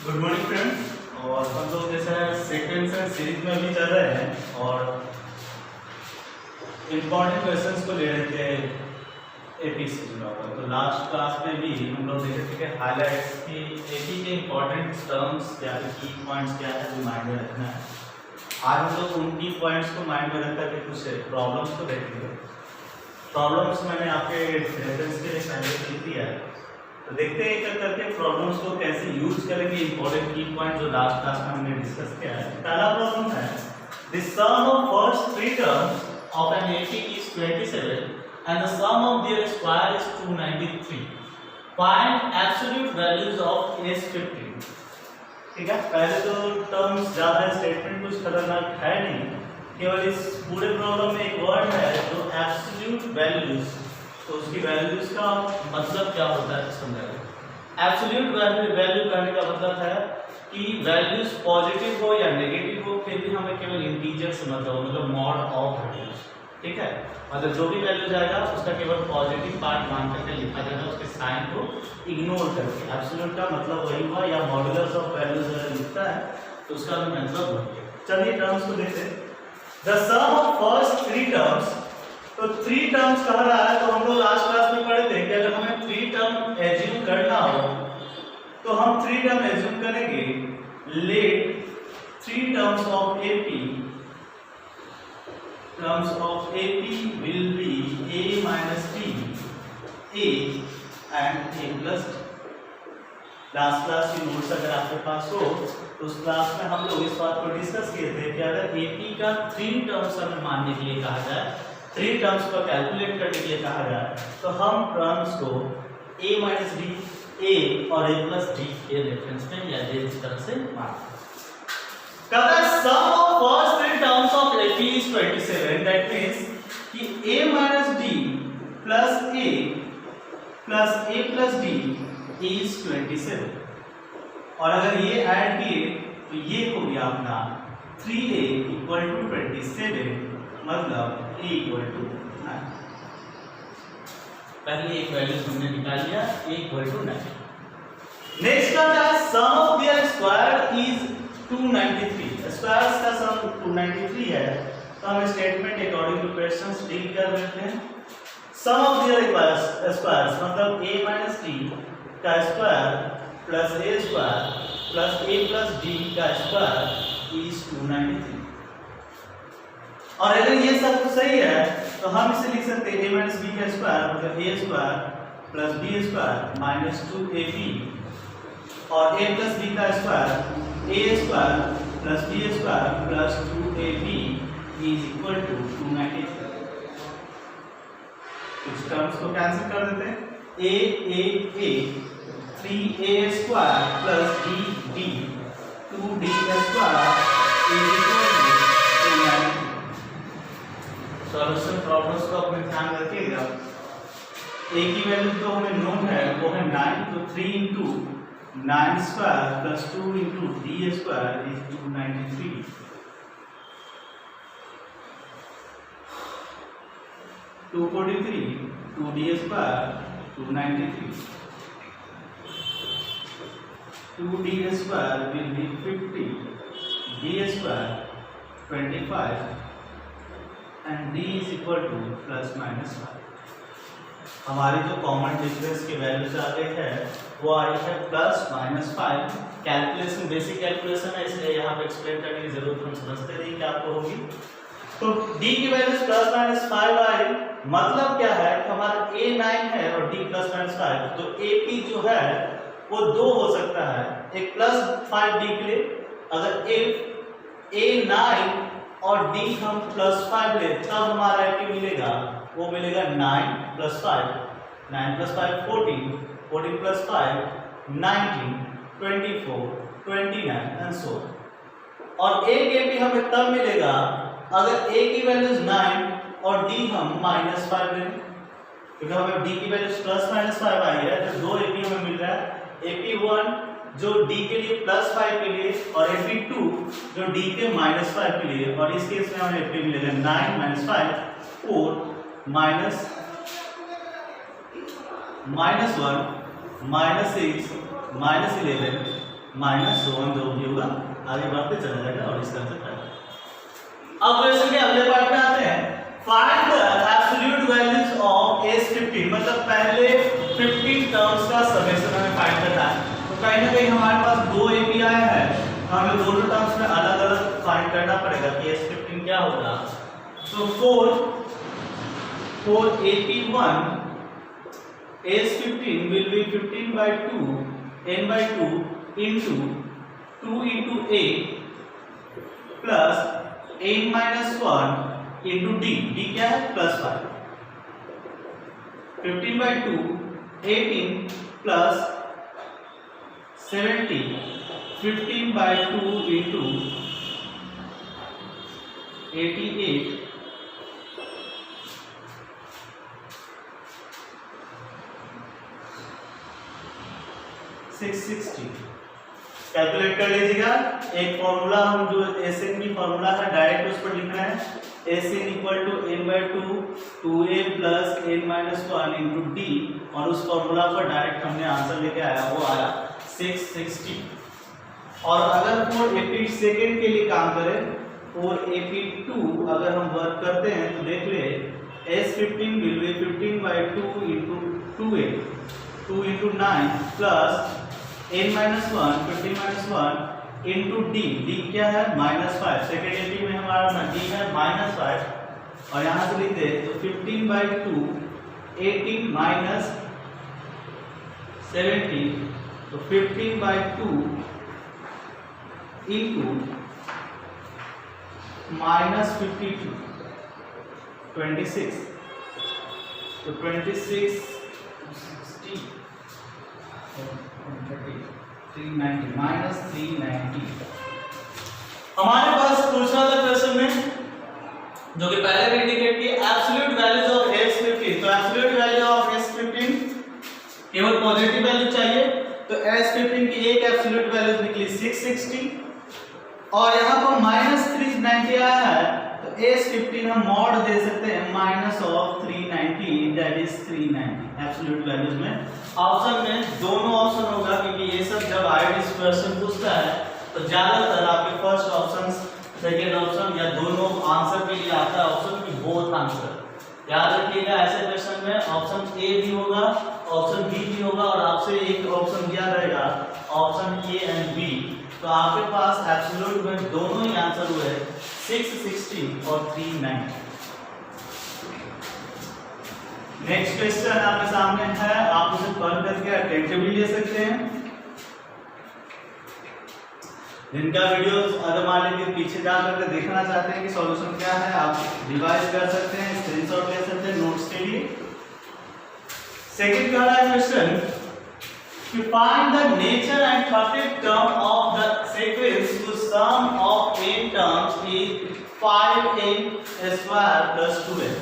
Good morning friends. और हम लोग जैसे सीक्वेंस एंड सीरीज में भी चल रहे हैं और इम्पॉर्टेंट क्वेश्चंस को ले रहे थे एपी से जुड़ा हुआ। तो लास्ट क्लास में भी हम लोग देख रहे थे कि हाईलाइट्स की एपी के इम्पॉर्टेंट टर्म्स क्या है, की पॉइंट्स क्या है, जो माइंड में रखना है। आज हम लोग उन की पॉइंट्स को माइंड में रख करके कुछ प्रॉब्लम्स को देखेंगे। प्रॉब्लम्स मैंने आपके रेफरेंस के लिए पहले लिख दिया है, तो देखते हैं एक करके प्रॉब्लम्स को कैसे यूज करेंगे। इंपॉर्टेंट की पॉइंट जो लास्ट क्लास में हमने डिस्कस किया है। पहला प्रॉब्लम है the sum of first three terms of an AP is 27 and the sum of their square is 293। Find absolute values of S 15। ठीक है, पहले तो टर्म्स ज्यादा स्टेटमेंट कुछ खतरनाक है नहीं, केवल इस पूरे प्रॉब्लम में एक वर्ड है जो एब्सोल्यूट वैल्यूज। तो उसकी वैल्यूज का मतलब क्या होता है समझाएगा। एब्सोल्यूट वैल्यू कहने का मतलब है कि वैल्यूज पॉजिटिव हो या नेगेटिव हो, फिर भी हमें केवल इंटीजर से मतलब मॉड ऑफ वैल्यूज। ठीक है, मतलब जो भी वैल्यू जाएगा उसका केवल पॉजिटिव पार्ट मान करके लिखा जाएगा, उसके साइन को इग्नोर करके। एब्सोल्यूट का मतलब वही हुआ, या मॉडुलस ऑफ वैल्यूज अगर लिखता है तो उसका भी मतलब वही है। चलिए टर्म्स को देखते हैं। The sum of first three terms, तो थ्री टर्म्स कह रहा है, तो हम लोग लास्ट क्लास में पढ़े थे कि अगर हमें थ्री टर्म एज्यूम करना हो तो हम थ्री टर्म एज्यूम करेंगे। Late three terms of AP will be a minus b, a and a plus d। Last class की नोट्स अगर आपके पास हो तो उस क्लास में हम लोग इस बात को डिस्कस किए थे कि अगर एपी का थ्री टर्म्स हमें मानने के लिए कहा जाए, थ्री टर्म्स को कैलकुलेट करने के लिए कहा जाए, तो हम टर्म्स को a माइनस डी, a और a प्लस डी के रेफरेंस में या इस तरह से मानते हैं। कहता है sum of first three terms of AP is 27, that means कि a minus D plus a plus D is 27। और अगर ये ऐड किए तो ये हो गया अपना 3a इक्वल टू 27, मतलब a इक्वल टू 9। पहले एक वैल्यू हमने निकाल लिया, a इक्वल टू 9। नेक्स्ट कहता है sum of their square is 293। Squares का सम 293 है, तो हम statement according to questions deal कर लेते हैं। सम ऑफ देयर स्क्वायर्स मतलब a माइनस डी का square plus a square plus a plus d का स्क्वायर इज 293। और अगर ये सब तो सही है तो हम इसे लिख सकते हैं a माइनस b का स्क्वायर मतलब a square plus b square minus 2ab, और a प्लस b का square a square plus b square plus 2ab is equal to 293। कुछ टर्म्स को कैंसिल कर देते हैं। a 3a square plus d 2d square is equal to 293। Solution problems को अपने ध्यान रखिएगा। a की वैल्यू तो हमें नोन है, वो है 9, तो 3 into 9 square plus 2 into d square is 293। 243, 2d square 293, 2d square will be 50, d square 25 and d is equal to plus minus 5। हमारी जो कॉमन डिफरेंस की वैल्यूज आ गई है वो आई है plus minus 5। Calculation basic calculation है, इसलिए यहाँ पे एक्सप्लेन करने की जरूरत हम समझते नहीं कि आपको होगी। तो d की वैल्यू प्लस माइनस 5 आई, मतलब क्या है कि हमारा a 9 है और d प्लस माइनस 5, तो AP जो है वो दो हो सकता है, एक प्लस 5d के लिए। अगर if a 9 और d हम प्लस 5 ले तब हमारा AP मिलेगा, वो मिलेगा 9 plus 5, 9 plus 5 14, 14 plus 5 19, 24, 29 and so. और एक AP हमें तब मिलेगा अगर a की वैल्यूज 9 और d हम माइनस 5 लें, क्योंकि हमें d की वैल्यूज प्लस माइनस 5 आई है, तो दो AP हमें मिल रहा है। AP1 जो d के लिए प्लस 5 के लिए, और AP2 जो d के माइनस 5 के लिए, और इस केस में हमें AP मिलेगा 9 minus 5 4 minus 1 -6 -11 minus so on जो भी होगा आगे बढ़ते चला जाएगा और इस तरह से करेगा। अब क्वेश्चन के अगले पार्ट में आते हैं, find the absolute values of S15, मतलब पहले 15 टर्म्स का समेशन हमें फाइंड करना है। तो कहीं ना कहीं हमारे पास दो एपीआई है, हमें दोनों टर्म्स में अलग अलग फाइंड करना पड़ेगा कि S15 क्या होगा। तो for AP1 S15 will be 15 by 2 n by 2 into 2 into a plus n minus 1 into d क्या है plus 5, 15 by 2 18 plus 70, 15 by 2 into 88 660। Calculate कर लीजिएगा। एक फॉर्मूला हम जो एसएन की फॉर्मूला है डायरेक्ट उस पर लिखना है, S N equal to n by 2 2a plus n minus 1 into D, और उस फॉर्मूला पर डायरेक्ट हमने आंसर लेके आया, वो आया 660। और अगर फॉर एपी सेकेंड के लिए काम करें, फॉर AP2 अगर हम वर्क करते हैं तो देख ले S15 will be 15 by 2 into 2a 2 into 9 plus n minus 1 15 minus 1 into D, D क्या है -5, सेकेंड एपी में हमारा ना डी है -5, और यहाँ से लिख दे तो 15 बाई 2 18 माइनस 70, तो 15 बाई 2 इंटू -52 26, तो 26 60 390 माइनस 390। हमारे पास पूछा था क्वेश्चन में जो कि पहले भी इंडिकेट की एब्सोल्यूट वैल्यूज ऑफ S15, तो एब्सोल्यूट वैल्यू ऑफ S15 केवल पॉजिटिव वैल्यू चाहिए, तो S15 की एक एब्सोल्यूट वैल्यू निकली 660, और यहाँ पर -390 आया है, तो S15 हम मॉड दे सकते हैं minus of 390, that is 390 absolute values में। ऑप्शन में दोनों ऑप्शन होगा, क्योंकि ये सब जब आईडिस क्वेश्चन पूछता है तो ज्यादातर आपके फर्स्ट ऑप्शन सेकंड ऑप्शन या दोनों आंसर के लिए आता है ऑप्शन की बोथ आंसर। याद रखिएगा ऐसे क्वेश्चन में ऑप्शन ए भी होगा, ऑप्शन बी भी होगा, और आपसे एक ऑप्शन दिया रहेगा ऑप्शन ए एंड बी, तो आपके पास एब्सोल्यूट में दोनों ही आंसर हुए 660 और 390। नेक्स्ट क्वेश्चन आपके सामने है, आप उसे पढ़ करके अटेंटिवली ले सकते हैं। जिनका वीडियोस अगर मान लीजिए पीछे जा करके देखना चाहते हैं कि सॉल्यूशन क्या है, आप रिवाइज कर सकते हैं, स्क्रीनशॉट ले सकते हैं नोट्स के लिए। सेकंड का क्वेश्चन कि find the nature and 30th term of the sequence whose sum of n terms is 5n square plus 2n।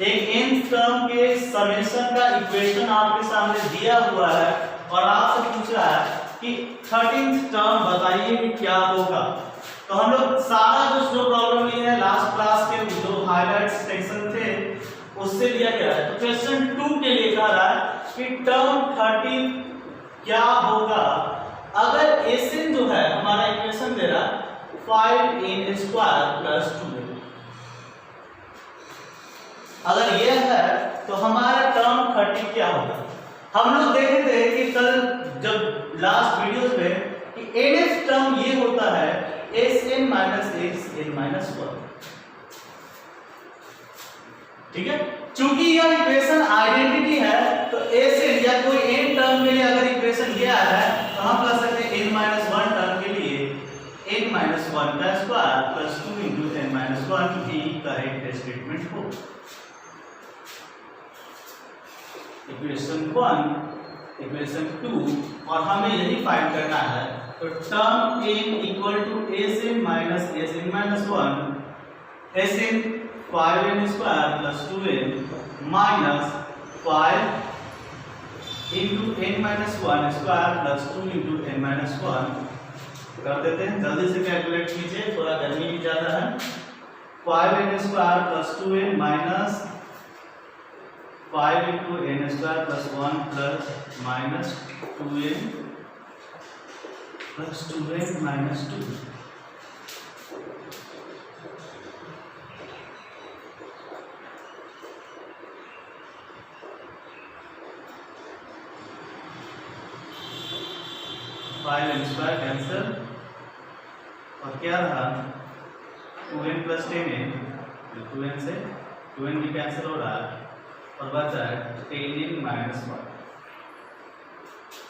एक n टर्म के समेशन का इक्वेशन आपके सामने दिया हुआ है और आपसे पूछ रहा है कि 13th टर्म बताइए कि क्या होगा। तो हम लोग सारा जो प्रॉब्लम लिए है लास्ट क्लास के जो हाइलाइट सेक्शन थे उससे लिया गया है। तो क्वेश्चन 2 के लिए कह रहा है कि टर्म 13 क्या होगा अगर एसएन जो है हमारा इक्वेशन दे रहा है 5n स्क्वायर प्लस 2n। अगर ये है तो हमारा टर्म 30 क्या होगा। हम लोग देखे थे कि कल जब लास्ट वीडियोस में कि nth टर्म ये होता है Sn minus x n minus 1। ठीक है, चूंकि यह इक्वेशन आइडेंटिटी है तो Sn या कोई n टर्म के लिए अगर इक्वेशन ये आया है तो हम कह सकते हैं n माइनस 1 टर्म के लिए n माइनस 1 का square plus 2 into n minus 1 की करेक्ट स्टेटमेंट हो। इक्वेशन 1 इक्वेशन 2 और हमें यही फाइंड करना है। तो term n equal to Sn minus Sn minus 1 Sn 5n square plus 2n minus 5 into n minus 1 square plus 2 into n minus 1 कर देते हैं। जल्दी से कैलकुलेट कीजिए, थोड़ा गर्मी भी ज़्यादा है। 5n square plus 2n minus 5 into n square plus 1 plus minus 2n plus 2n minus 2 5n square cancel और क्या रहा 2n प्लस 10n, 2n से 2n भी कैंसिल हो रहा है और बचा है 10n माइनस 1,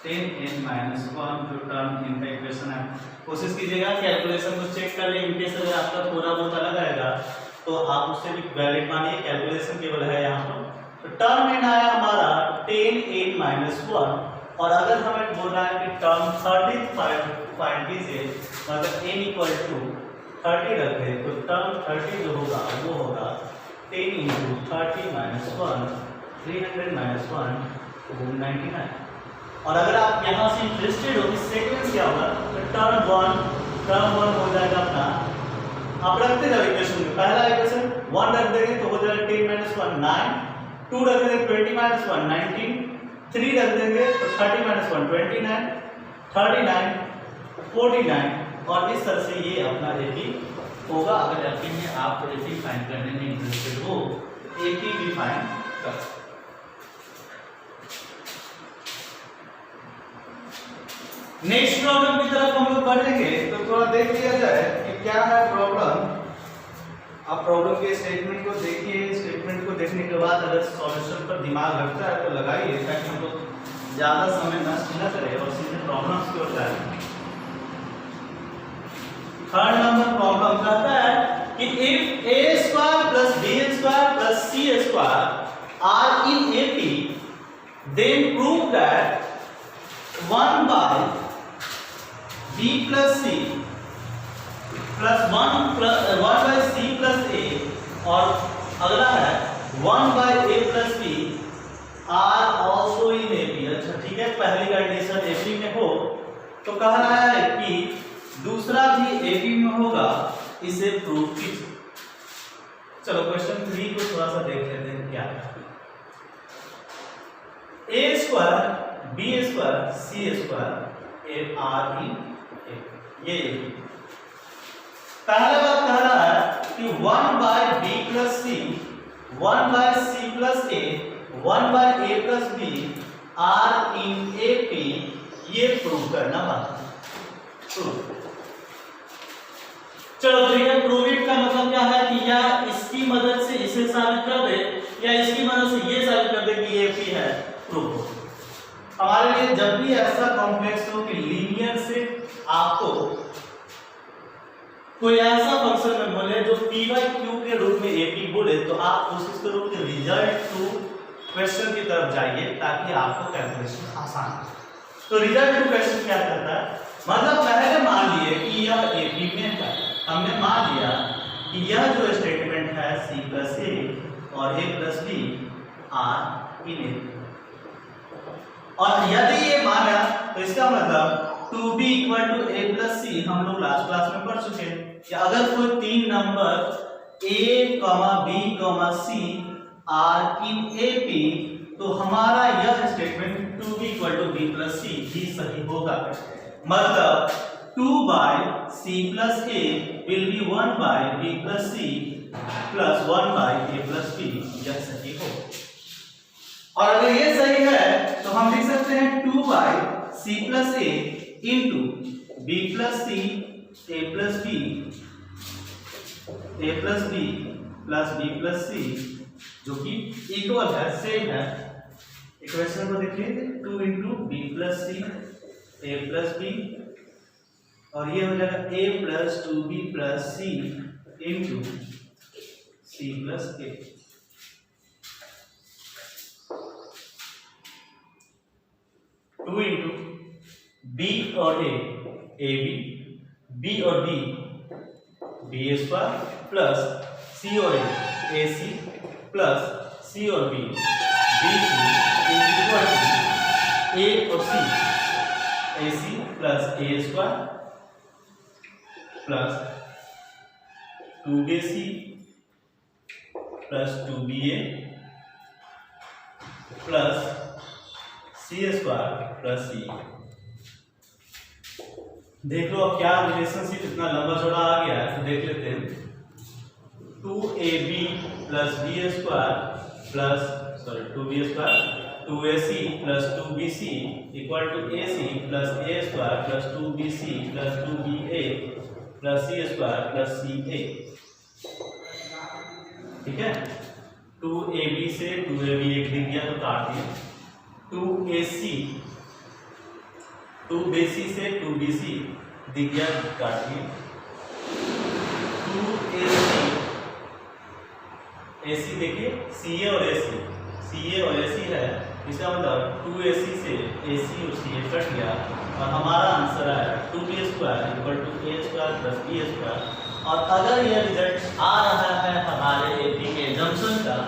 10n माइनस 1 जो टर्म इन का इक्वेशन है। कोशिश कीजिएगा कैलकुलेशन को चेक कर ले, इनकेस अगर आपका थोड़ा बहुत अलग आएगा तो आप उससे भी वैलिड मानिए, कैलकुलेशन केवल है यहाँ पर। तो टर्म इन आया हमारा 10n माइनस 1 और अगर हमें बोल रहा है कि टर्म 30 फाइंड कीजिए, मतलब n इक्वल टू 30 रख दे तो टर्म 30 जो होगा वो होगा 10 इंटू 30 माइनस 1, 300 माइनस 1 तो 99। और अगर आप यहाँ से इंटरेस्टेड हो कि सेकेंड क्या होगा तो टर्म वन हो जाएगा अपना, आप रखते जाओ इक्वेशन में, पहला इक्वेशन 1 रख देंगे तो हो जाएगा 10 माइनस 1 9, 2 रख देंगे 20 माइनस 1 19, 3 रख देंगे तो 30 माइनस 1 29, 39 49 और इस तरह से ये अपना AP होगा। अगर AP में आप AP फाइंड करने में इंटरेस्टेड हो AP भी फाइंड कर सकते। नेक्स्ट प्रॉब्लम की तरफ हम लोग बढ़ेंगे तो थोड़ा देख लिया जाए कि क्या है प्रॉब्लम। आप प्रॉब्लम के स्टेटमेंट को देखिए, स्टेटमेंट को देखने के बाद अगर सॉल्यूशन पर दिमाग लगता है तो लगाइए ताकि हम लोग ज्यादा समय नष्ट न करें और सीधे प्रॉब्लम्स की ओर जाए। थर्ड नंबर प्रॉब्लम कहता है कि if a square plus b square plus c square are in AP then prove that 1 by b plus c plus 1 by c plus a और अगला है 1 by a plus b are also in AP। अच्छा ठीक है, पहली condition AP में हो तो कह रहा है कि दूसरा भी AP में होगा, इसे प्रूव कीजिए। चलो क्वेश्चन 3 को थोड़ा सा देख लेते हैं क्या है। a square b square c square are in ये पहला बात कह रहा है कि 1 by b plus c 1 by c plus a 1 by a plus b are in AP, ये प्रूव करना बात। चलो ठीक है, प्रूव इट का मतलब क्या है कि या इसकी मदद से इसे साबित कर दे या इसकी मदद से ये साबित कर दे कि ये AP है, प्रूव हो। हमारे लिए जब भी ऐसा कॉम्प्लेक्स हो कि लीनियर से आपको कोई ऐसा फंक्शन में बोले जो p बाय q के रूप में AP बोले तो आप कोशिश करो कि रिजल्ट टू क्वेश्चन की तरफ जाइए ताकि आपको कैलकुलेशन आसान हो। तो रिजल्ट टू क्वेश्चन क्या करता है, मतलब पहले मान लिए कि यह AP में है, हमने मान लिया कि यह जो स्टेटमेंट है c प्लस a और a plus b are in AP, और यदि ये माना तो इसका मतलब 2b equal to a plus c हम लोग लास्ट क्लास में पढ़ चुके हैं कि अगर कोई तीन number a, b, c are in AP तो हमारा यह statement 2b equal to b plus c भी सही होगा। मतलब 2 by c plus a will be 1 by b plus c plus 1 by a plus b, यह सही होगा। और अगर ये सही है तो हम लिख सकते हैं 2 by c plus a into b plus c a plus b plus b plus c जो कि इक्वल है, सेम है। इक्वेशन को देखिए 2 into b plus c a plus b और ये हो जाएगा a plus 2b plus c into c plus a। Two into b और a b और b b square plus c और a c प्लस c और b b c equal to a और c ac plus a square plus 2ac plus 2ba plus c square plus c देख लो अब क्या relationship इतना लंबा चौड़ा आ गया है, तो देख लेते हैं। 2ab plus B square plus 2ac plus 2bc equal to ac plus a square plus 2bc plus 2ba plus c square plus ca। ठीक है, 2ab से 2ab एक दिख गया तो काट दिया। 2bc से 2bc दिख गया काट दिया। 2ac देखिए ca और ac है, इसका मतलब 2ac से ac और ca कट गया और हमारा आंसर है 2b square equal to a square plus b square. और अगर यह रिजल्ट आ रहा है हमारे एपी के जंक्शन का,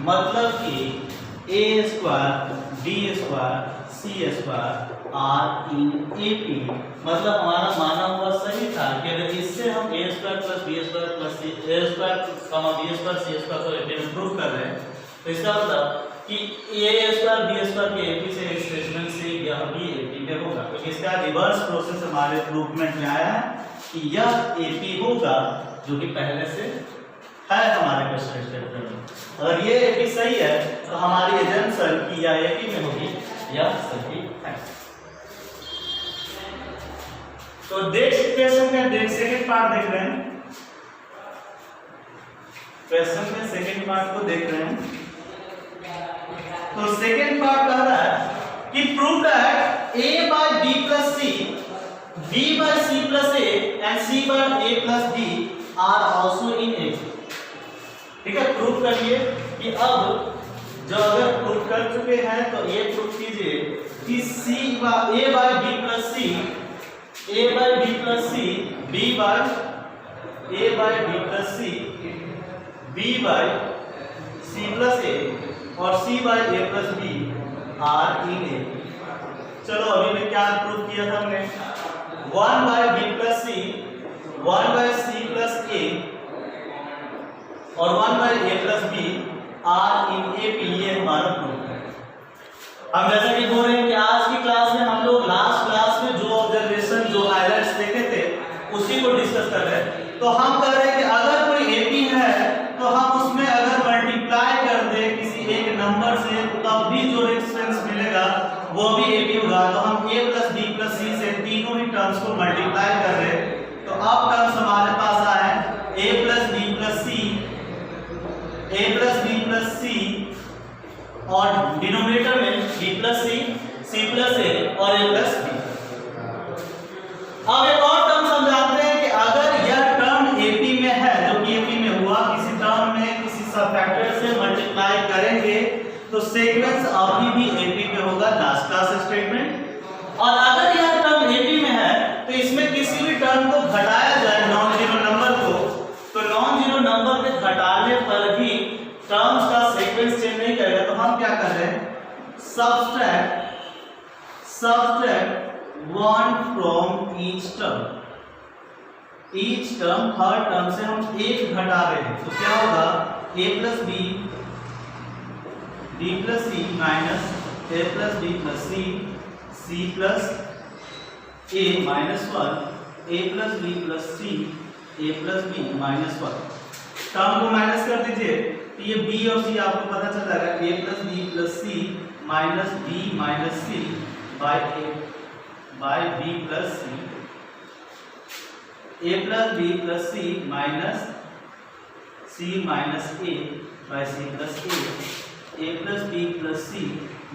मतलब कि a square b square c square are in AP, मतलब हमारा माना हुआ सही था कि अगर इससे हम a square plus b square plus c a square कमा b स्क्वायर c स्क्वायर को एपी में प्रूव कर रहे हैं, तो इसका मतलब कि a स्क्वायर b स्क्वायर के एपी से एक्सप्रेशन से यह भी एपी में होगा, क्योंकि इसका रिवर्स प्रोसेस हमारे प्रूवमेंट में आया है कि यह एपी होगा, जो कि पहले से है हमारे क्वेश्चन स्टेटमेंट में। अगर ये एपी सही है तो हमारी एजम्पशन कि यह एपी में होगी यह सही है। तो देख क्वेश्चन का सेकंड पार्ट देख रहे हैं, क्वेश्चन में सेकंड पार्ट को देख रहे हैं। तो सेकंड पार्ट कह रहा है कि prove that a by b plus c, b by c plus a and c by a plus b are also in a। ठीक है, प्रूव करिए कि अब जो अगर प्रूव कर चुके हैं तो ये प्रूव कीजिए कि a by b plus c, a by b plus c, b by a by b plus c, b by c plus a और c by a plus b are in a। चलो अभी में क्या prove किया था हमने, 1 by b plus c, 1 by c plus a और 1 by a plus b are in AP, ये हमारा प्रूफ है। हम जैसा कि बोल रहे हैं कि आज की क्लास में हम लोग लास्ट क्लास में जो ऑब्जर्वेशन जो हाइलाइट्स देखे थे उसी को डिस्कस कर रहे हैं। तो हम कह रहे हैं कि अगर कोई AP है तो हम उसमें अगर मल्टीप्लाई कर दे किसी एक नंबर से, तब भी जो रेफरेंस मिलेगा वो भी AP होगा। तो हम a plus b plus c से तीनों ही टर्म्स को मल्टीप्लाई कर रहे हैं, तो अब टर्म्स हमारे पास आए a plus b plus c, a plus b plus c और डिनोमिनेटर में b plus c, c plus a और a plus b। अब एक और टर्म समझाते हैं कि अगर यह टर्म AP में है, जो कि AP में हुआ, किसी टर्म में किसी सब फैक्टर से मल्टीप्लाई करेंगे तो सीक्वेंस अभी भी AP में होगा, लास्ट क्लास स्टेटमेंट। और अगर यह टर्म AP में है तो इसमें किसी भी टर्म को घटाया जाए नॉन जीरो नंबर को, तो नॉन जीरो नंबर पे घटाने पर भी टर्म्स का सीक्वेंस चेंज नहीं करेगा। तो हम क्या कर रहे हैं, subtract 1 from each term, her term से हम एक घटा रहे हैं, तो क्या होगा a plus b plus c minus a plus b plus c, c plus a minus 1, a plus b plus c, a plus b minus 1। Term को माइनस कर दीजिए तो ये b और c आपको पता चल जाएगा, a plus b plus c minus b minus c by b plus c, a plus b plus c minus c minus a by c plus a plus b plus c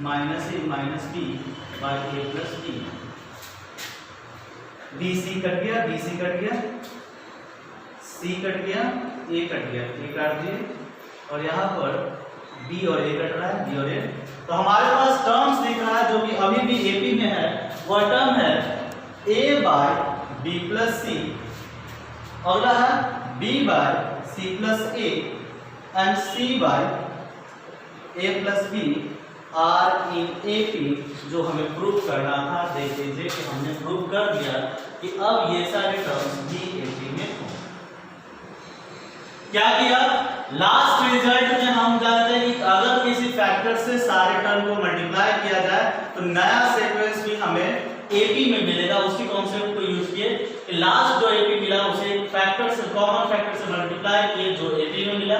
minus a minus b by a plus b। bc cut गया, bc cut गया, c cut गया, a cut गया, a काट दिए और यहाँ पर b और a कट रहा है, b और a। तो हमारे पास टर्म्स दिख रहा है जो कि अभी भी AP में है, वह टर्म है a by b plus c, अगला है b by c plus a and c by a plus b are in AP, जो हमें प्रूव करना था। देख लीजिए कि हमने प्रूव कर दिया कि अब ये सारे टर्म्स भी AP में हों। क्या किया, लास्ट रिजल्ट में हम जानते हैं कि अगर किसी फैक्टर से सारे टर्म को मल्टीप्लाई किया जाए तो नया सीक्वेंस भी हमें एपी में मिलेगा, उसी कॉन्सेप्ट को यूज किए कि लास्ट जो एपी मिला उसे फैक्टर से, कॉमन फैक्टर से मल्टीप्लाई किए जो एपी में मिला,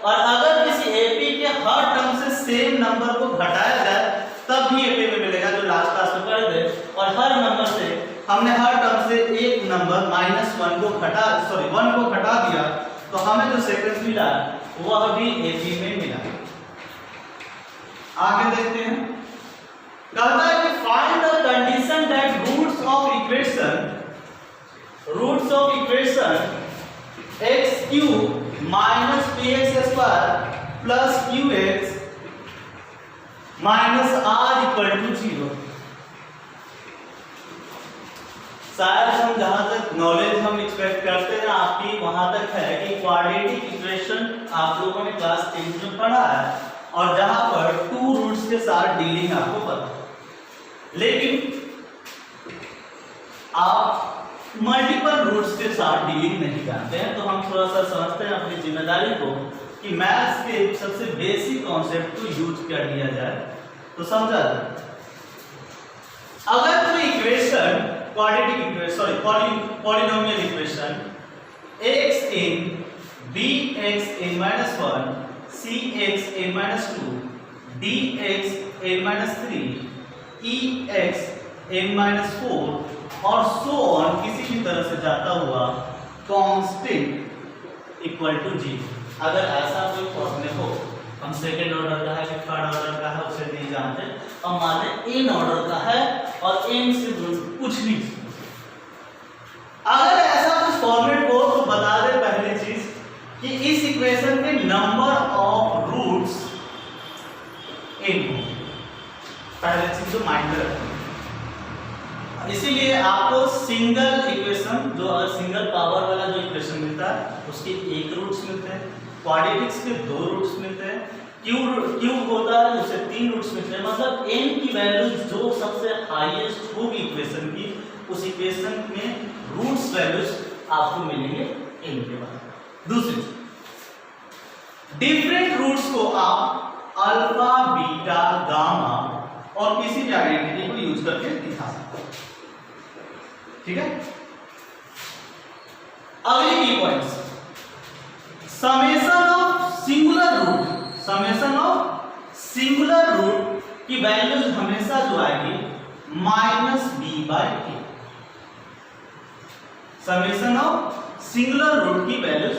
और अगर किसी एपी के हर टर्म से सेम नंबर को घटाया जाए तब भी एपी में मिलेगा, जो लास्ट क्लास में पढ़े थे। और हर नंबर से हमने हर टर्म से एक नंबर -1 को घटा 1 को घटा दिया तो हमें जो सीक्वेंस मिला वह भी एपी में मिला। आगे देखते हैं, कहता है कि find the condition that roots of equation x³ - px² + qx - r = 0। शायद हम जहां तक नॉलेज हम एक्सपेक्ट करते हैं आपकी वहां तक है कि क्वाड्रेटिक इक्वेशन आप लोगों ने क्लास 10 में पढ़ा है और जहां पर 2 रूट्स के साथ डीलिंग आपको पता है, लेकिन आप मल्टीपल रूट्स के साथ डीलिंग नहीं करते हैं। तो हम थोड़ा सा समझते हैं अपनी जिम्मेदारी को कि मैथ्स के सबसे बेसिक कॉन्सेप्ट को यूज कर लिया जाए तो समझा जाए। अगर कोई equation quadratic equation polynomial equation x(n) bxn-1 cxn-2 dxn-3 exn-4 और सो ऑन किसी भी तरह से जाता हुआ कांस्टेंट इक्वल टू 0, अगर ऐसा कोई फॉर्मूला हो, हम सेकंड ऑर्डर का है कि थर्ड ऑर्डर का है उसे नहीं जानते, हम माने एन ऑर्डर का है और एन से कुछ नहीं। अगर ऐसा कुछ फॉर्मेट हो तो बता दे पहली चीज कि इस इक्वेशन के नंबर ऑफ रूट्स n हो, पहले चीज जो माइंड में रखना। इसीलिए आपको सिंगल इक्वेशन जो सिंगल पावर वाला जो इक्वेशन मिलता है उसके 1 रूट्स मिलते हैं, क्वाड्रेटिक्स के 2 रूट्स मिलते हैं, क्यूब होता है उसे 3 रूट्स मिलते हैं। मतलब n की वैल्यू जो सबसे हाईएस्ट होगी इक्वेशन की, उस इक्वेशन में रूट्स वैल्यूज आपको मिलेंगे n के बाद। दूसरी डिफरेंट रूट्स को आप अल्फा, बीटा, गामा और किसी भी आइडेंटिटी को यूज करके दिखा सकते हैं। ठीक है, अगली की points, summation of singular root की वैल्यूज हमेशा जो आएगी -b/a। Summation of singular root की values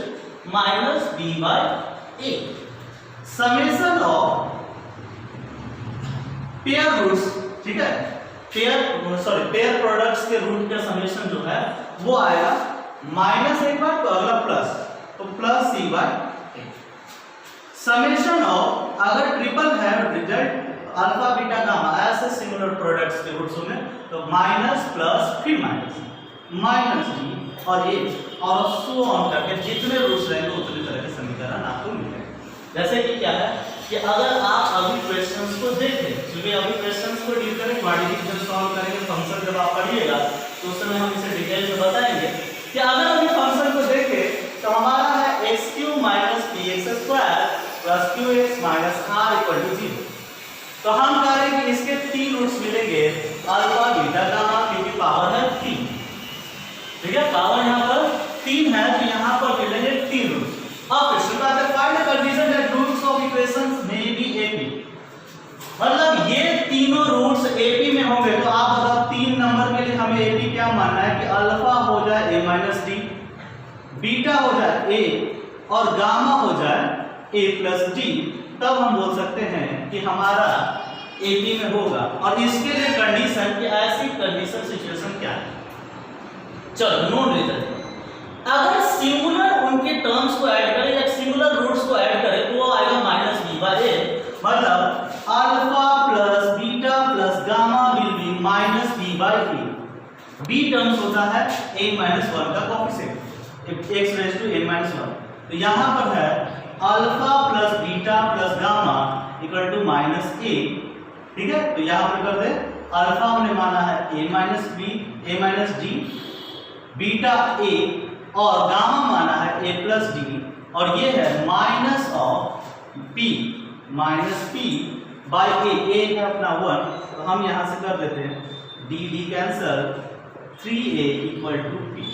-b/a। Summation of pair roots, ठीक है, पेयर प्रोडक्ट्स के रूट का समेशन जो है वो आएगा -1 बार तो अगला प्लस, तो +c/a। समेशन ऑफ अगर ट्रिपल है रिजल्ट अल्फा, बीटा, गामा ऐसे सिंगुलर प्रोडक्ट्स के रूट्स में तो माइनस प्लस फिर माइनस d और a और सो ऑन करके जितने रूट्स रहेंगे उतने तरह के समीकरण आपको मिलेंगे। जैसे कि क्या है कि अगर आप अभी क्वेश्चंस को देखें, क्योंकि अभी क्वेश्चंस को डील करें क्वाड्रेटिक जब सॉल्व करेंगे, फंक्शन जब आप पढ़िएगा तो उस समय हम इसे डिटेल में बताएंगे कि अगर अभी फंक्शन को देखें तो हमारा है x³ - px² + qx - r = 0। तो हम कह रहे हैं कि इसके 3 रूट्स मिलेंगे, अल्फा, बीटा, गामा, क्योंकि पावर है 3। ठीक है, पावर यहाँ पर 3 है तो यहाँ पर मिलेंगे 3 रूट्स। अब क्वेश्चन का है find the condition that roots of equations may be AP. मतलब ये तीनों रूट्स एपी में होंगे तो आप बताओ 3 नंबर के लिए हमें एपी क्या मानना है कि अल्फा हो जाए a - d, बीटा हो जाए a और गामा हो जाए a + d, तब हम बोल सकते हैं कि हमारा एपी में होगा। और इसके लिए कंडीशन कि ऐसी कंडीशन सिचुएशन क्या है, चलो नोट लीजिए। अगर सिंगुलर उनके टर्म्स को ऐड करें या सिंगुलर रूट्स को ऐड करें तो वो आएगा -b/a। मतलब alpha plus beta plus gamma will B -b/a। b terms होता है a-1 का कोएफिशिएंट x⁻n-1। तो यहां पर है alpha plus beta plus gamma = -a। ठीक है, तो यहां पर कर दे अल्फा हमने माना है a - d, बीटा a और गामा माना है a + d, और ये है -p बाई ए है अपना 1, तो हम यहाँ से कर देते हैं D D cancel, 3a equal to p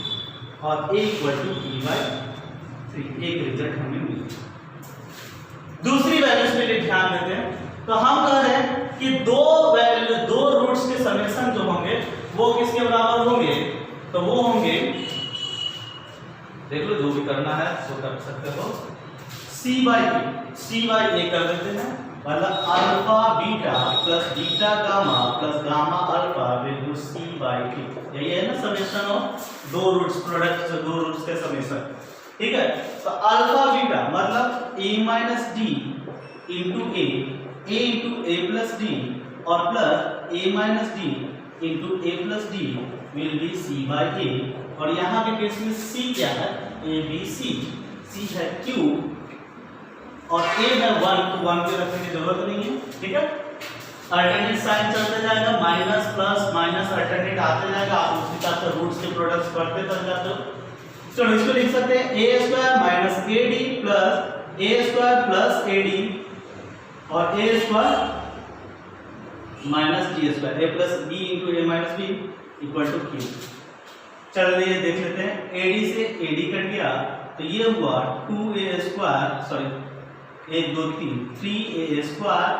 और a equal to p by 3, एक रिजल्ट हमें मिला। दूसरी वैल्यूज के लिए ध्यान देते हैं, तो हम कह रहे हैं कि दो रूट्स के समेशन जो होंगे वो किसके बराबर होंगे, तो वो होंगे, देख लो जो भी करना है वो कर सकते हो, c बाई a कर देते हैं, मतलब alpha beta plus beta gamma plus gamma alpha बिल्कुल c बाई a, यही है ना समेशन ऑफ दो रूट्स, प्रोडक्ट दो रूट्स के समेशन, ठीक है। तो अल्फा बीटा मतलब a minus D into a into a plus D और plus a minus D into a plus D will be c by a, और यहाँ पे केस में c क्या है, a b c है q और a है 1, तो 1 के रखने की जरूरत नहीं है, ठीक है। अल्टरनेट साइन चलते जाएगा, माइनस प्लस माइनस अल्टरनेट आते जाएगा, आप उस हिसाब से रूट्स के प्रोडक्ट्स करते चल जाते हो। चलो इसको लिख सकते हैं a square minus ad plus a square plus ad और a square minus d square, a plus b into a minus b equal to q। चलिए ये देख लेते हैं, ad से ad कट गया तो ये हुआ 2a square, sorry 1 2 3 3a square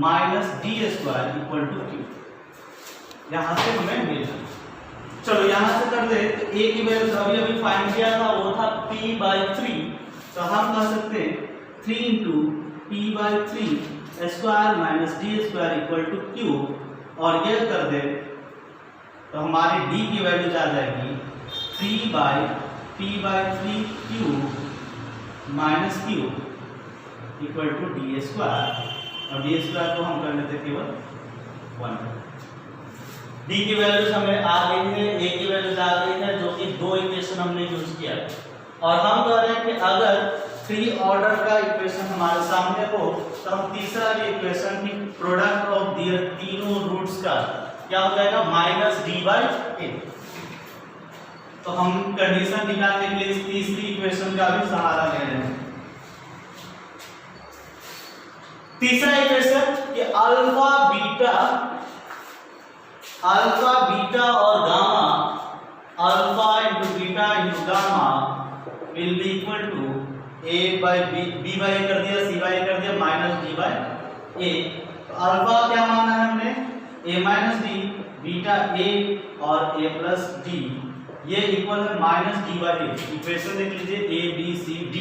minus d square equal to q, यहाँ से हमें मिला। चलो यहाँ से कर दे, तो a की वैल्यू अभी फाइंड किया था वो था p बाई 3, तो हम कह सकते हैं 3 into p by 3 square minus d square equal to q, और ये कर दे तो हमारी d की वैल्यू आ जाएगी 3 by p by 3 q minus q equal to D square, और डी स्क्वायर को हम कर लेते केवल 1। डी की वैल्यूज हमें आ गई है, ए की वैल्यूज आ गई है, जो कि दो इक्वेशन हमने यूज किया, और हम कह रहे हैं कि अगर 3 ऑर्डर का इक्वेशन हमारे सामने हो तो हम तीसरा भी इक्वेशन की प्रोडक्ट ऑफ दियर तीनों रूट्स का क्या हो जाएगा, माइनस डी बाई ए। तो हम कंडीशन निकालने के लिए इस तीसरी इक्वेशन का भी सहारा ले रहे हैं। तीसरा इक्वेशन कि अल्फा बीटा और gamma, alpha into beta into gamma will be equal to a by b by a कर दिया, c बाई a कर दिया, माइनस d बाई a। तो अल्फा क्या माना है हमने, a माइनस d, बीटा a और a प्लस d, ये इक्वल है minus d by a। Equation देख लीजिए a b c d,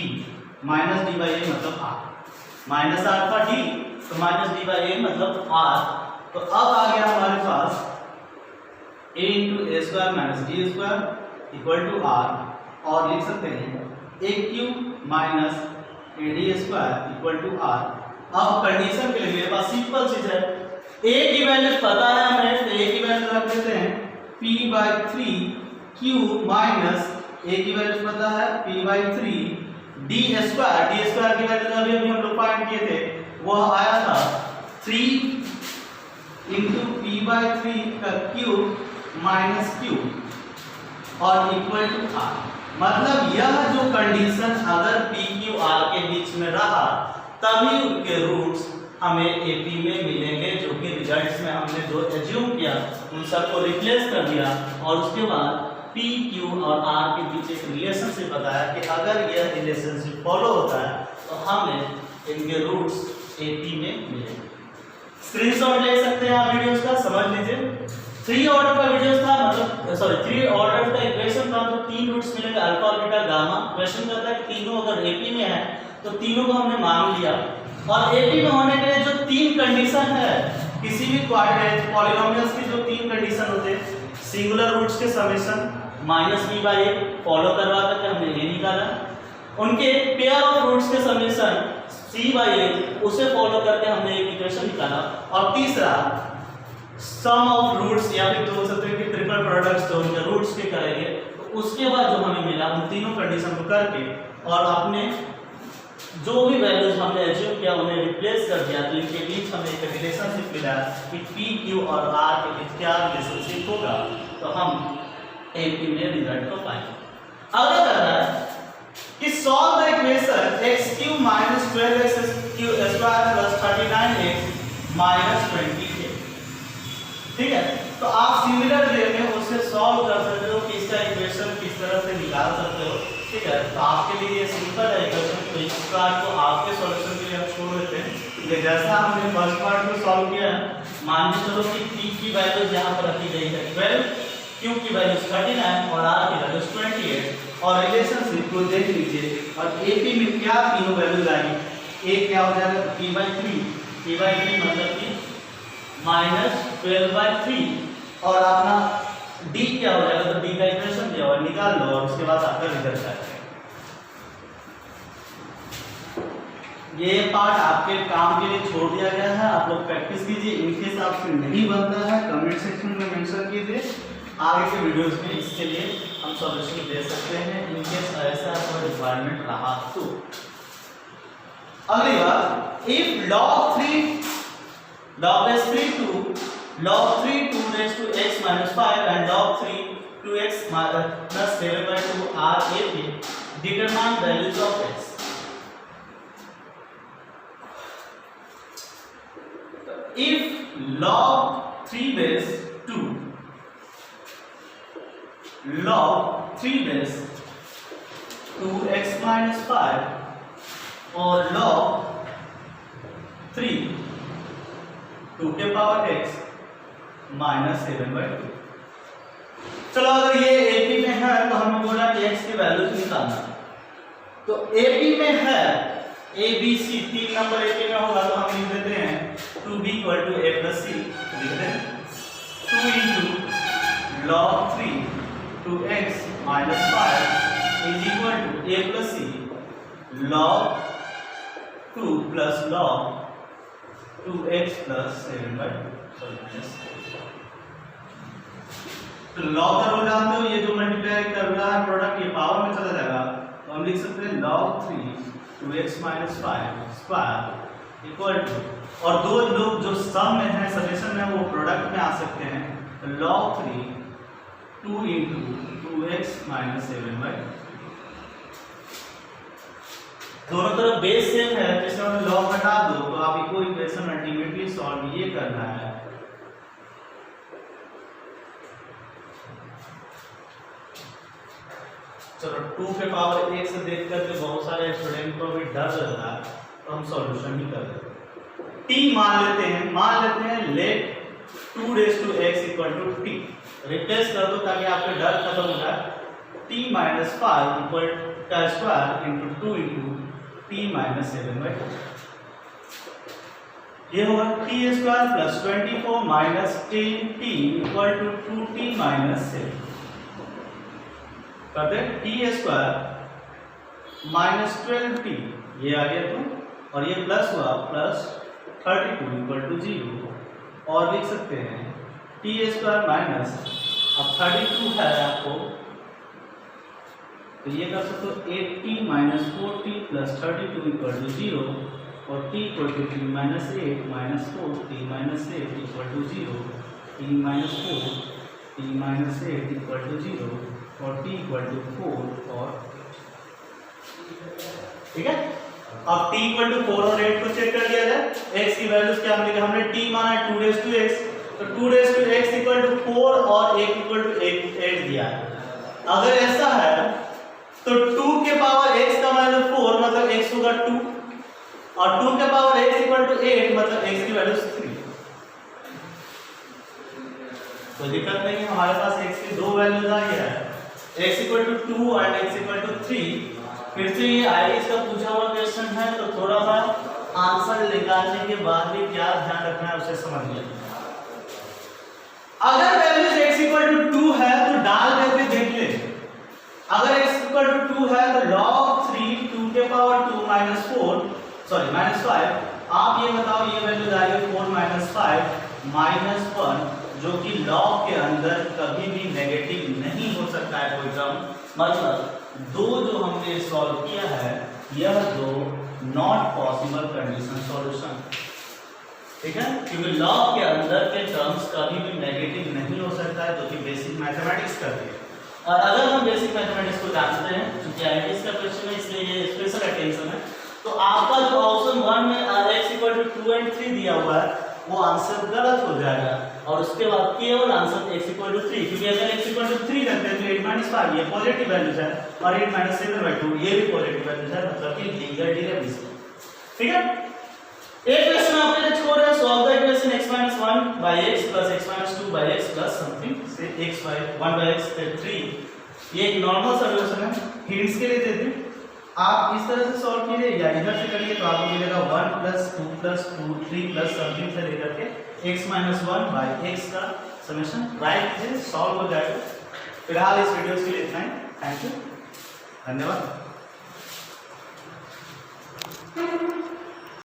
minus d by a मतलब r, माइनस अल्फा d तो माइनस d बाई a मतलब r। तो अब आ गया हमारे पास a into A square minus D square equal to r, और लिख सकते हैं a cube minus A D square equal to r। अब कंडीशन के लिए मेरे पास सिंपल चीज है, a की वैल्यू पता है हमें, तो a की वैल्यू रख देते हैं p by 3 cube minus a की वैल्यू पता है p बाई 3 डी स्क्वायर की वैल्यू अभी हम लोग फाइंड किए थे, वह आया था 3 इंटू पी बाई 3 का क्यूब माइनस क्यूब और इक्वल टू आर। मतलब यह जो कंडीशन अगर पी क्यू आर के बीच में रहा तभी उनके रूट्स हमें एपी में मिलेंगे, जो कि रिजल्ट्स में हमने जो एज्यूम किया उन सबको रिप्लेस कर दिया, और उसके बाद पी क्यू और आर के बीच एक रिलेशनशिप बताया कि अगर यह रिलेशनशिप फॉलो होता है तो हमें इनके रूट्स एपी में मिलेंगे। स्क्रीनशॉट ले सकते हैं आप वीडियोस का, समझ लीजिए। 3 ऑर्डर का वीडियोस था, मतलब सॉरी 3 ऑर्डर का इक्वेशन था, तो 3 रूट्स मिलेंगे अल्फा बीटा गामा। क्वेश्चन करता है कि तीनों अगर एपी में है तो तीनों को हमने मान लिया, और एपी में होने के लिए जो 3 कंडीशन है किसी भी पॉलिनोमियल्स की, जो 3 कंडीशन होते हैं, सिंगुलर रूट्स के summation minus B by A follow करवा करके हमने ये निकाला, उनके पेयर ऑफ रूट्स के समेशन सी बाई ए उसे फॉलो करके हमने एक इक्वेशन निकाला, और तीसरा सम ऑफ रूट्स या फिर बोल सकते हैं कि ट्रिपल प्रोडक्ट्स जो उनके रूट्स के करेंगे, तो उसके बाद जो हमें मिला उन तीनों कंडीशन को करके और अपने जो भी वैल्यूज हमने अचीव किया उन्हें रिप्लेस कर दिया, तो इनके बीच हमें एक रिलेशनशिप मिला कि पी क्यू और आर के बीच क्या रिलेशनशिप होगा, तो हम एपी में रिजल्ट को पाएंगे। अगला करना है कि solve the equation x³ minus 12x² square plus 39x minus 20k। ठीक है, तो आप सिमिलर वे में उसे सॉल्व कर सकते हो कि इसका इक्वेशन किस तरह से निकाल सकते हो। ठीक है, तो आपके लिए ये सिंपल है इक्वेशन, तो इस पार्ट को आपके सॉल्यूशन के लिए हम छोड़ देते हैं। ये जैसा हमने फर्स्ट पार्ट को सॉल्व किया, मान के चलो कि t की वैल्यू यहां पर रखी गई है 12, q की वैल्यू 39 और r की वैल्यू 28, और रिलेशनशिप को देख लीजिए। और AP में क्या तीनों वैल्यूज आएंगी, a क्या हो जाएगा p/3 मतलब कि -12/3, और अपना d क्या हो जाएगा, तो d का इक्वेशन दिया हुआ निकाल लो और उसके बाद आपका रिजल्ट आएगा। ये पार्ट आपके काम के लिए छोड़ दिया गया है, आप लोग प्रैक्टिस कीजिए। इनकेस आपसे नहीं बनता है कमेंट सेक्शन में मेंशन कीजिए, आगे के वीडियोस में इसके लिए हम सॉल्यूशन दे सकते हैं, इनकेस ऐसा आपका रिक्वायरमेंट रहा तो। अगली बात, if log3 2 raised to x minus 5 and log3 2x plus 7/2 are AP, determine values of x। If log 3 base 2x minus 5 और log 3 2 के पावर x माइनस 7/2। चलो अगर ये AP में है तो हमें बोला कि x की वैल्यू निकालना, तो AP में है ABC, 3 नंबर AP में होगा तो हम लिख देते हैं 2b = a + c, लिख देते हैं 2 * log 3 2x minus 5 is equal to a + c log 2 plus log 2x plus 7/2। तो log का रूल जानते हो, ये जो मल्टीप्लाई कर रहा है प्रोडक्ट ये पावर में चला जाएगा, तो हम लिख सकते हैं log 3 2x minus 5 square equal to, और दो लोग जो सम में है समेशन में वो प्रोडक्ट में आ सकते हैं, तो log 3 2 * 2x minus 7/2। दोनों तरफ बेस सेम है, जैसे हमने log हटा दो तो आप इको इक्वेशन अल्टीमेटली सॉल्व ये करना है। चलो 2 के पावर 1 से देख करके बहुत सारे स्टूडेंट को भी डर लगता है, तो हम सॉल्यूशन भी कर देते हैं। t मान लेते हैं let 2 raised to x = t, replace कर दो ताकि आपका डर खत्म हो जाए। t - 5 का स्क्वायर × 2 × t - 7/2, ये होगा t² + 24 - 10t = 2t - 7। करते t² - 12t, ये आ गया तो, और ये प्लस हुआ प्लस 32 = 0, और लिख सकते हैं t² माइनस, अब 32 है आपको तो ये कर सकते हो 8t - 4t + 32 = 0, और t = t - 8 - 4t - 8 = 0, t - 4 t - 8 = 0, और t = 4 और 8। ठीक है, अब t = 4 और 8 को चेक कर लिया जाए। x की वैल्यूज क्या मिलेगी, हमने t माना है 2 raised to x, तो 2 raised to x = 4 और 8 = 8 दिया है। अगर ऐसा है तो 2 के पावर x का वैल्यू 4 मतलब x होगा 2, और 2 के पावर x = 8 मतलब x की वैल्यू 3। तो दिक्कत नहीं है, हमारे पास x की दो वैल्यूज आ गया है, x = 2 और x = 3। फिर से ये आईएएस का पूछा हुआ क्वेश्चन है, तो थोड़ा सा आंसर निकालने के बाद भी क्या ध्यान रखना है उसे समझिए। अगर वैल्यूज x = 2 है तो डाल करके देख ले, अगर x = 2 है तो log 3 2 के पावर 2 -5, आप ये बताओ ये वैल्यू आ गई 4 - 5 -1, जो कि लॉग के अंदर कभी भी नेगेटिव नहीं हो सकता है कोई टर्म, मतलब दो जो हमने सॉल्व किया है यह दो नॉट पॉसिबल कंडीशन सॉल्यूशन। ठीक है, क्योंकि लॉग के अंदर के टर्म्स कभी भी नेगेटिव नहीं हो सकता है, जो कि बेसिक मैथमेटिक्स करती है। और अगर हम बेसिक मैथमेटिक्स को जानते हैं, क्योंकि आईआईटी का क्वेश्चन है इसलिए ये स्पेशल अटेंशन है, तो आपका जो ऑप्शन 1 में x = 2 और 3 दिया हुआ है वो आंसर गलत हो जाएगा और उसके बाद केवल आंसर x = 3, क्योंकि अगर x = 3 रखते हैं तो 8 - 5 ये पॉजिटिव वैल्यूज है और 8 - 7/2 ये भी पॉजिटिव वैल्यूज है, मतलब कि लीनियर डेरिवेटिव। ठीक है, एक क्वेश्चन आपके लिए छोड़ रहे हैं, solve the equation x - 1/x + x - 2/x + something से x by 1/x 3। ये एक नॉर्मल सॉल्यूशन है, हिंट्स के लिए दे दें, आप इस तरह से सॉल्व कीजिए या इधर से करिए तो आपको मिलेगा 1 + 2 + 2 3 + समथिंग से लेकर के x - 1/x का समेशन राइट कीजिए, सॉल्व हो जाएगा। फिलहाल इस वीडियो के लिए इतना ही। थैंक यू, धन्यवाद।